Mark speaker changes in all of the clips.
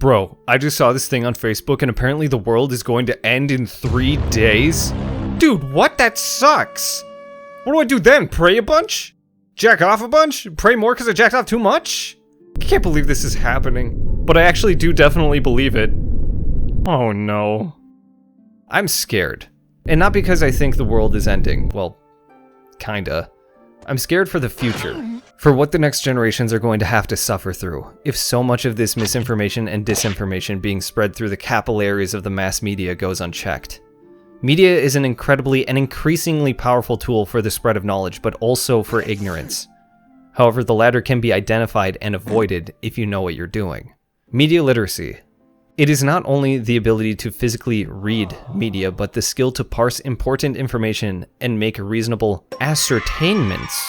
Speaker 1: Bro, I just saw this thing on Facebook and apparently the world is going to end in 3 days? Dude, what? That sucks! What do I do then? Pray a bunch? Jack off a bunch? Pray more because I jacked off too much? I can't believe this is happening. But I actually do definitely believe it. Oh no. I'm scared. And not because I think the world is ending. Well, kinda. I'm scared for the future. For what the next generations are going to have to suffer through, if so much of this misinformation and disinformation being spread through the capillaries of the mass media goes unchecked. Media is an incredibly and increasingly powerful tool for the spread of knowledge, but also for ignorance. However, the latter can be identified and avoided if you know what you're doing. Media literacy. It is not only the ability to physically read media, but the skill to parse important information and make reasonable ascertainments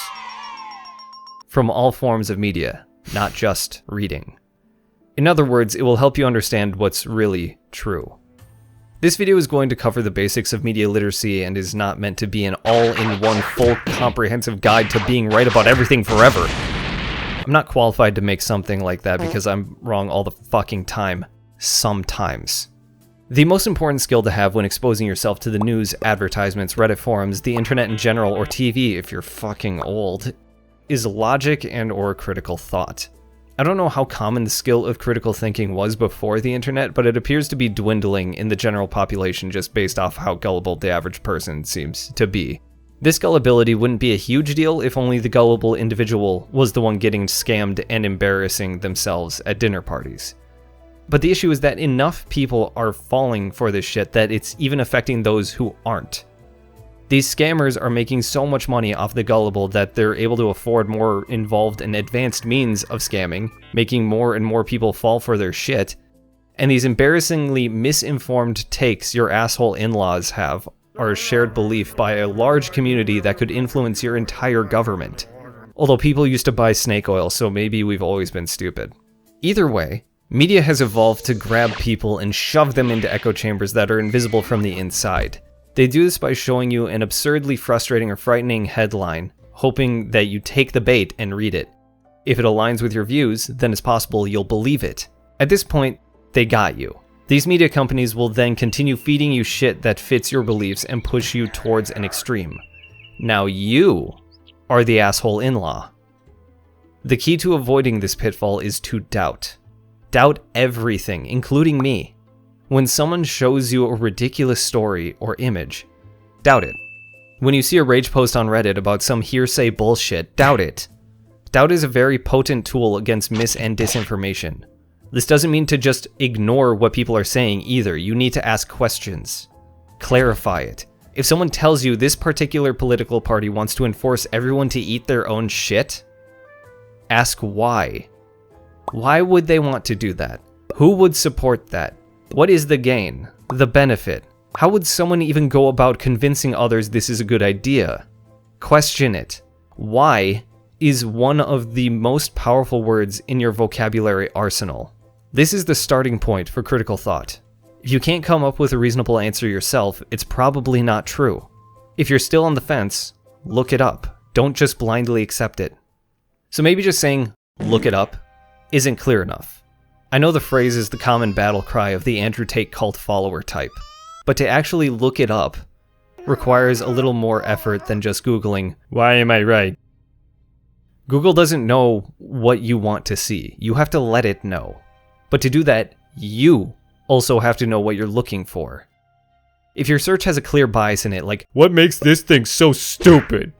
Speaker 1: from all forms of media, not just reading. In other words, it will help you understand what's really true. This video is going to cover the basics of media literacy and is not meant to be an all-in-one full comprehensive guide to being right about everything forever. I'm not qualified to make something like that because I'm wrong all the fucking time. Sometimes. The most important skill to have when exposing yourself to the news, advertisements, Reddit forums, the internet in general, or TV if you're fucking old, is logic and or critical thought. I don't know how common the skill of critical thinking was before the internet, but it appears to be dwindling in the general population just based off how gullible the average person seems to be. This gullibility wouldn't be a huge deal if only the gullible individual was the one getting scammed and embarrassing themselves at dinner parties. But the issue is that enough people are falling for this shit that it's even affecting those who aren't. These scammers are making so much money off the gullible that they're able to afford more involved and advanced means of scamming, making more and more people fall for their shit. And these embarrassingly misinformed takes your asshole in-laws have are a shared belief by a large community that could influence your entire government. Although people used to buy snake oil, so maybe we've always been stupid. Either way, media has evolved to grab people and shove them into echo chambers that are invisible from the inside. They do this by showing you an absurdly frustrating or frightening headline, hoping that you take the bait and read it. If it aligns with your views, then it's possible you'll believe it. At this point, they got you. These media companies will then continue feeding you shit that fits your beliefs and push you towards an extreme. Now you are the asshole in-law. The key to avoiding this pitfall is to doubt. Doubt everything, including me. When someone shows you a ridiculous story or image, doubt it. When you see a rage post on Reddit about some hearsay bullshit, doubt it. Doubt is a very potent tool against mis- and disinformation. This doesn't mean to just ignore what people are saying either. You need to ask questions. Clarify it. If someone tells you this particular political party wants to enforce everyone to eat their own shit, ask why. Why would they want to do that? Who would support that? What is the gain? The benefit? How would someone even go about convincing others this is a good idea? Question it. Why is one of the most powerful words in your vocabulary arsenal. This is the starting point for critical thought. If you can't come up with a reasonable answer yourself, it's probably not true. If you're still on the fence, look it up. Don't just blindly accept it. So maybe just saying, look it up, isn't clear enough. I know the phrase is the common battle cry of the Andrew Tate cult follower type, but to actually look it up requires a little more effort than just Googling, "Why am I right?" Google doesn't know what you want to see. You have to let it know. But to do that, you also have to know what you're looking for. If your search has a clear bias in it, like, "What makes this thing so stupid?"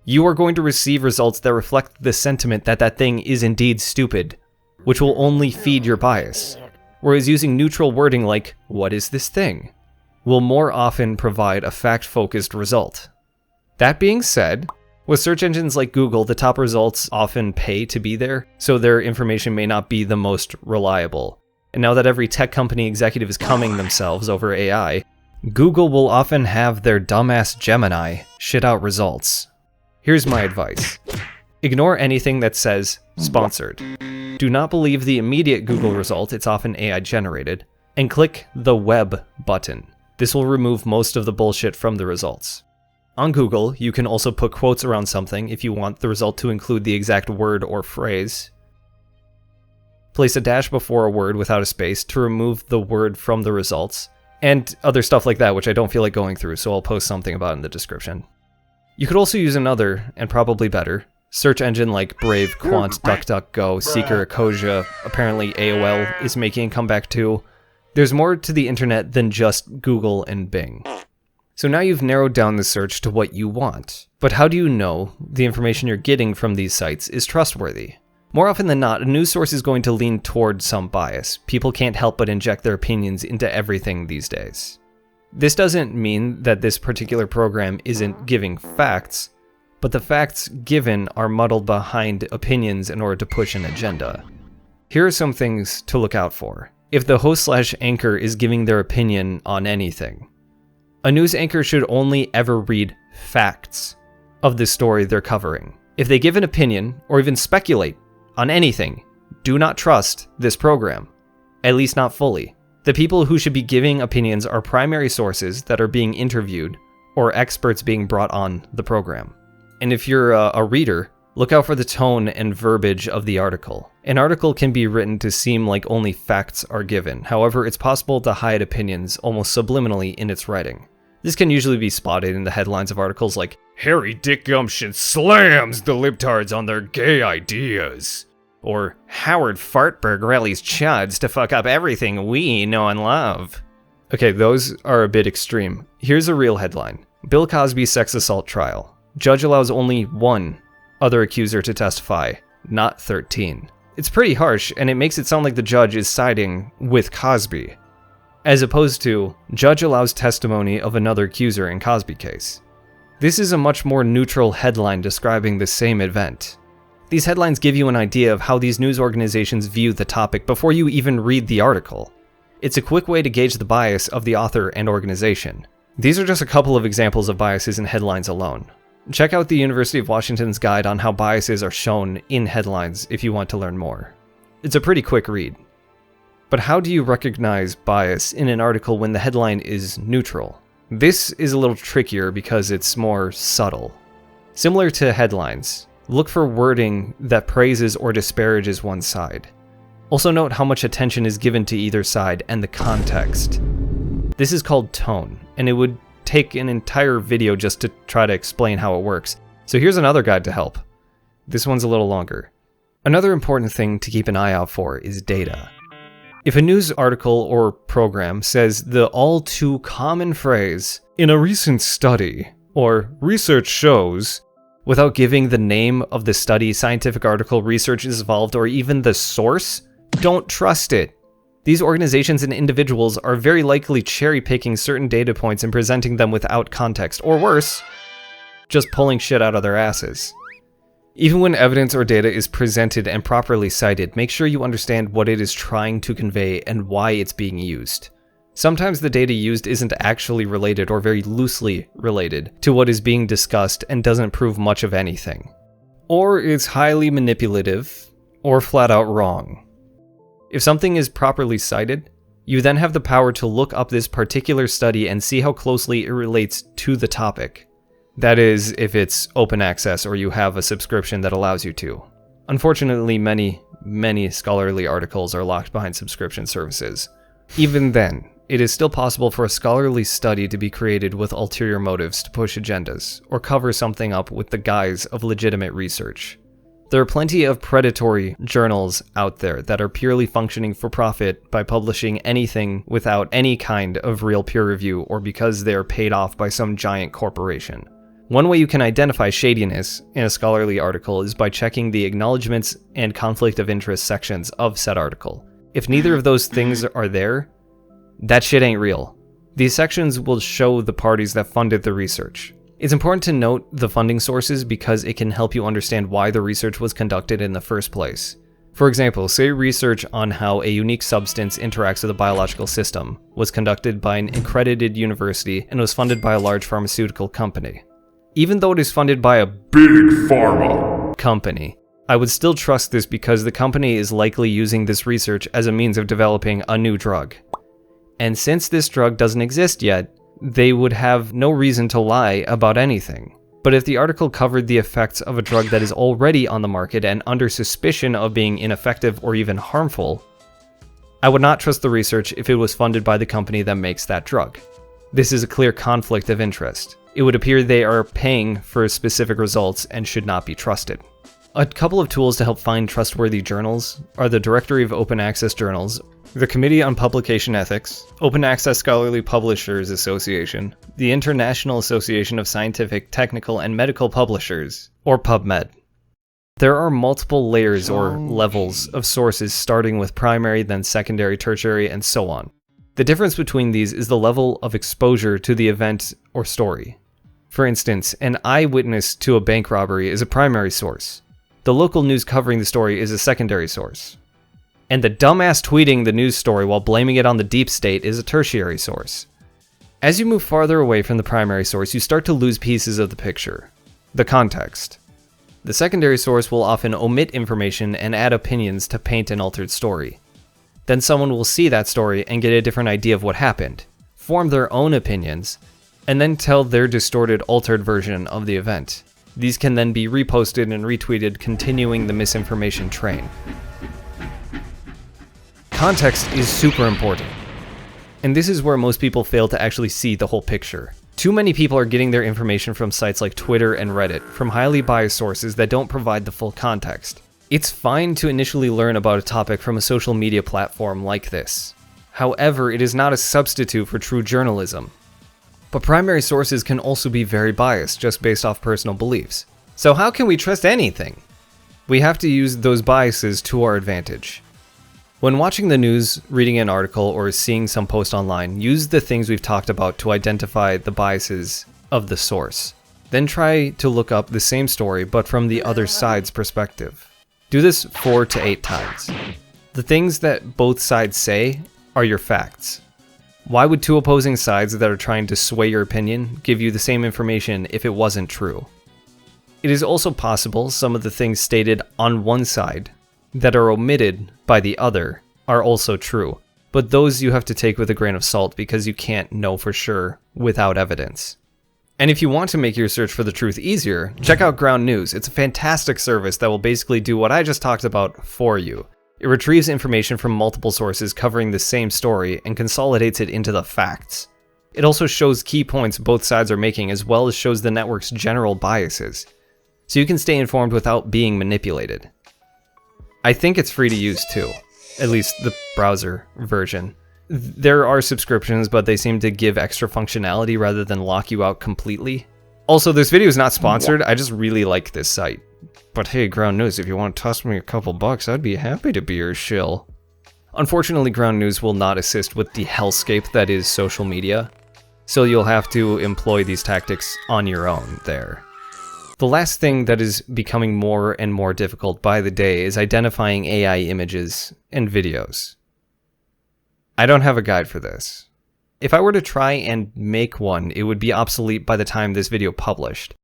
Speaker 1: you are going to receive results that reflect the sentiment that that thing is indeed stupid, which will only feed your bias. Whereas using neutral wording like, "What is this thing?" will more often provide a fact-focused result. That being said, with search engines like Google, the top results often pay to be there, so their information may not be the most reliable. And now that every tech company executive is cumming themselves over AI, Google will often have their dumbass Gemini shit out results. Here's my advice. Ignore anything that says sponsored. Do not believe the immediate Google result, it's often AI generated, and click the web button. This will remove most of the bullshit from the results. On Google, you can also put quotes around something if you want the result to include the exact word or phrase. place a dash before a word without a space to remove the word from the results, and other stuff like that, which I don't feel like going through, so I'll post something about in the description. You could also use another, and probably better, search engine like Brave, Quant, DuckDuckGo, Seeker, Kitajoh, apparently AOL is making a comeback too. There's more to the internet than just Google and Bing. So now you've narrowed down the search to what you want. But how do you know the information you're getting from these sites is trustworthy? More often than not, a news source is going to lean toward some bias. People can't help but inject their opinions into everything these days. This doesn't mean that this particular program isn't giving facts, but the facts given are muddled behind opinions in order to push an agenda. Here are some things to look out for. If the host/anchor is giving their opinion on anything, a news anchor should only ever read facts of the story they're covering. If they give an opinion, or even speculate on anything, do not trust this program. At least not fully. The people who should be giving opinions are primary sources that are being interviewed, or experts being brought on the program. And if you're a reader, look out for the tone and verbiage of the article. An article can be written to seem like only facts are given. However, it's possible to hide opinions almost subliminally in its writing. This can usually be spotted in the headlines of articles like, "Harry Dick Gumption slams the libtards on their gay ideas," or "Howard Fartberg rallies chuds to fuck up everything we know and love." Okay, those are a bit extreme. Here's a real headline. Bill Cosby sex assault trial. Judge allows only one other accuser to testify, not 13. It's pretty harsh, and it makes it sound like the judge is siding with Cosby, as opposed to, judge allows testimony of another accuser in Cosby case. This is a much more neutral headline describing the same event. These headlines give you an idea of how these news organizations view the topic before you even read the article. It's a quick way to gauge the bias of the author and organization. These are just a couple of examples of biases in headlines alone. Check out the University of Washington's guide on how biases are shown in headlines if you want to learn more. It's a pretty quick read. But how do you recognize bias in an article when the headline is neutral? This is a little trickier because it's more subtle. Similar to headlines, look for wording that praises or disparages one side. Also note how much attention is given to either side and the context. This is called tone, and it would take an entire video just to try to explain how it works. So here's another guide to help. This one's a little longer. Another important thing to keep an eye out for is data. If a news article or program says the all too common phrase, "in a recent study," or "research shows," without giving the name of the study, scientific article, research is involved, or even the source, don't trust it. These organizations and individuals are very likely cherry-picking certain data points and presenting them without context, or worse, just pulling shit out of their asses. Even when evidence or data is presented and properly cited, make sure you understand what it is trying to convey and why it's being used. Sometimes the data used isn't actually related or very loosely related to what is being discussed and doesn't prove much of anything. Or it's highly manipulative, or flat out wrong. If something is properly cited, you then have the power to look up this particular study and see how closely it relates to the topic. That is, if it's open access or you have a subscription that allows you to. Unfortunately, many scholarly articles are locked behind subscription services. Even then, it is still possible for a scholarly study to be created with ulterior motives to push agendas, or cover something up with the guise of legitimate research. There are plenty of predatory journals out there that are purely functioning for profit by publishing anything without any kind of real peer review or because they're paid off by some giant corporation. One way you can identify shadiness in a scholarly article is by checking the acknowledgements and conflict of interest sections of said article. If neither of those things are there, that shit ain't real. These sections will show the parties that funded the research. It's important to note the funding sources because it can help you understand why the research was conducted in the first place. For example, say research on how a unique substance interacts with a biological system was conducted by an accredited university and was funded by a large pharmaceutical company. Even though it is funded by a big pharma company, I would still trust this because the company is likely using this research as a means of developing a new drug. And since this drug doesn't exist yet, they would have no reason to lie about anything. But if the article covered the effects of a drug that is already on the market and under suspicion of being ineffective or even harmful, I would not trust the research if it was funded by the company that makes that drug. This is a clear conflict of interest. It would appear they are paying for specific results and should not be trusted. A couple of tools to help find trustworthy journals are the Directory of Open Access Journals, the Committee on Publication Ethics, Open Access Scholarly Publishers Association, the International Association of Scientific, Technical, and Medical Publishers, or PubMed. There are multiple layers or levels of sources starting with primary, then secondary, tertiary, and so on. The difference between these is the level of exposure to the event or story. For instance, an eyewitness to a bank robbery is a primary source. The local news covering the story is a secondary source. And the dumbass tweeting the news story while blaming it on the deep state is a tertiary source. As you move farther away from the primary source, you start to lose pieces of the picture, the context. The secondary source will often omit information and add opinions to paint an altered story. Then someone will see that story and get a different idea of what happened, form their own opinions, and then tell their distorted, altered version of the event. These can then be reposted and retweeted, continuing the misinformation train. Context is super important. And this is where most people fail to actually see the whole picture. Too many people are getting their information from sites like Twitter and Reddit, from highly biased sources that don't provide the full context. It's fine to initially learn about a topic from a social media platform like this. However, it is not a substitute for true journalism. But primary sources can also be very biased, just based off personal beliefs. So how can we trust anything? We have to use those biases to our advantage. When watching the news, reading an article, or seeing some post online, use the things we've talked about to identify the biases of the source. Then try to look up the same story, but from the other side's perspective. Do this 4 to 8 times. The things that both sides say are your facts. Why would two opposing sides that are trying to sway your opinion give you the same information if it wasn't true? It is also possible some of the things stated on one side that are omitted by the other are also true, but those you have to take with a grain of salt because you can't know for sure without evidence. And if you want to make your search for the truth easier, check out Ground News. It's a fantastic service that will basically do what I just talked about for you. It retrieves information from multiple sources covering the same story and consolidates it into the facts. It also shows key points both sides are making, as well as shows the network's general biases, so you can stay informed without being manipulated. I think it's free to use too, at least the browser version. There are subscriptions, but they seem to give extra functionality rather than lock you out completely. Also, this video is not sponsored, I just really like this site. But hey, Ground News, if you want to toss me a couple bucks, I'd be happy to be your shill. Unfortunately, Ground News will not assist with the hellscape that is social media, so you'll have to employ these tactics on your own there. The last thing that is becoming more and more difficult by the day is identifying AI images and videos. I don't have a guide for this. If I were to try and make one, it would be obsolete by the time this video published.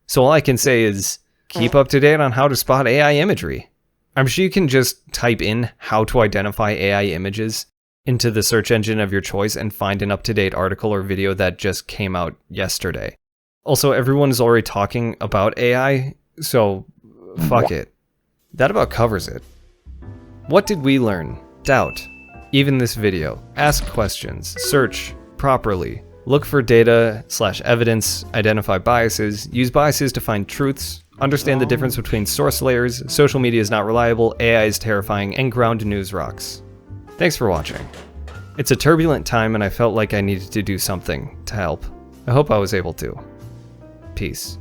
Speaker 1: So all I can say is, keep up to date on how to spot AI imagery. I'm sure you can just type in how to identify AI images into the search engine of your choice and find an up-to-date article or video that just came out yesterday. Also, everyone is already talking about AI, so fuck it. That about covers it. What did we learn? Doubt. Even this video. Ask questions. Search properly. Look for data/evidence. Identify biases. Use biases to find truths. Understand the difference between source layers. Social media is not reliable. AI is terrifying. And Ground News rocks. Thanks for watching. It's a turbulent time and I felt like I needed to do something to help. I hope I was able to. Peace.